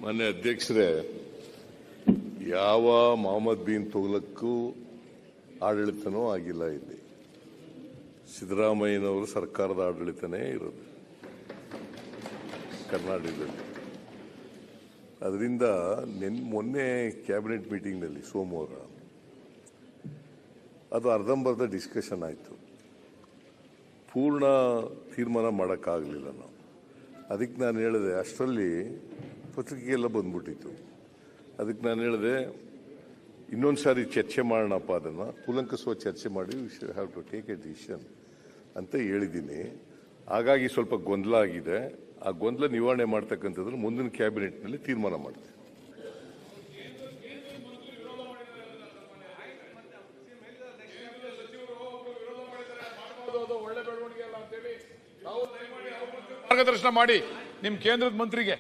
ಮಾನ್ಯ ಅಧ್ಯಕ್ಷರೇ, ಯಾವ ಮೊಹಮ್ಮದ್ ಬಿನ್ ತುಘಲಕ್ಕೂ ಆಡಳಿತನೂ ಆಗಿಲ್ಲ. ಇಲ್ಲಿ ಸಿದ್ದರಾಮಯ್ಯನವರು ಸರ್ಕಾರದ ಆಡಳಿತನೇ ಇರೋದು ಕರ್ನಾಟಕದಲ್ಲಿ. ಅದರಿಂದ ಮೊನ್ನೆ ಕ್ಯಾಬಿನೆಟ್ ಮೀಟಿಂಗ್ನಲ್ಲಿ ಸೋಮವಾರ ಅದು ಅರ್ಧಂಬರ್ಧ ಡಿಸ್ಕಷನ್ ಆಯಿತು. ಪೂರ್ಣ ತೀರ್ಮಾನ ಮಾಡೋಕ್ಕಾಗಲಿಲ್ಲ ನಾವು. ಅದಕ್ಕೆ ನಾನು ಹೇಳಿದೆ, ಅಷ್ಟರಲ್ಲಿ ಪತ್ರಿಕೆಗೆಲ್ಲ ಬಂದ್ಬಿಟ್ಟಿತ್ತು. ಅದಕ್ಕೆ ನಾನು ಹೇಳಿದೆ, ಇನ್ನೊಂದು ಸಾರಿ ಚರ್ಚೆ ಮಾಡೋಣಪ್ಪ, ಅದನ್ನು ಕೂಲಂಕಷವಾಗಿ ಚರ್ಚೆ ಮಾಡಿ we should have to take a decision ಅಂತ ಹೇಳಿದ್ದೀನಿ. ಹಾಗಾಗಿ ಸ್ವಲ್ಪ ಗೊಂದಲ ಆಗಿದೆ. ಆ ಗೊಂದಲ ನಿವಾರಣೆ ಮಾಡ್ತಕ್ಕಂಥದ್ದು ಮುಂದಿನ ಕ್ಯಾಬಿನೆಟ್ನಲ್ಲಿ ತೀರ್ಮಾನ ಮಾಡ್ತೀವಿ. ಮಾರ್ಗದರ್ಶನ ಮಾಡಿ ನಿಮ್ಮ ಕೇಂದ್ರದ ಮಂತ್ರಿಗೆ.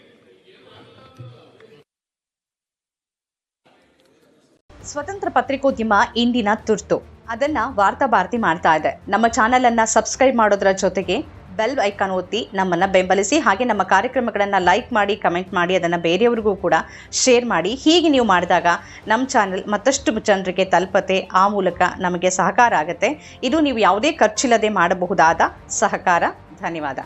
ಸ್ವತಂತ್ರ ಪತ್ರಿಕೋದ್ಯಮ ಇಂದಿನ ತುರ್ತು, ಅದನ್ನ ವಾರ್ತಾ ಭಾರತಿ ಮಾಡ್ತಾ ಇದೆ. ನಮ್ಮ ಚಾನೆಲ್ ಅನ್ನ ಸಬ್ಸ್ಕ್ರೈಬ್ ಮಾಡೋದ್ರ ಜೊತೆಗೆ ಬೆಲ್ ಐಕಾನ್ ಒತ್ತಿ ನಮ್ಮನ್ನ ಬೆಂಬಲಿಸಿ. ಹಾಗೆ ನಮ್ಮ ಕಾರ್ಯಕ್ರಮಗಳನ್ನ ಲೈಕ್ ಮಾಡಿ, ಕಮೆಂಟ್ ಮಾಡಿ, ಅದನ್ನ ಬೇರೆಯವರಿಗೂ ಕೂಡ ಶೇರ್ ಮಾಡಿ. ಹೀಗೆ ನೀವು ಮಾಡಿದಾಗ ನಮ್ಮ ಚಾನೆಲ್ ಮತ್ತಷ್ಟು ಜನರಿಗೆ ತಲುಪತ್ತೆ. ಆ ಮೂಲಕ ನಮಗೆ ಸಹಕಾರ ಆಗುತ್ತೆ. ಇದು ನೀವು ಯಾವುದೇ ಖರ್ಚಿಲ್ಲದೆ ಮಾಡಬಹುದಾದ ಸಹಕಾರ. ಧನ್ಯವಾದ.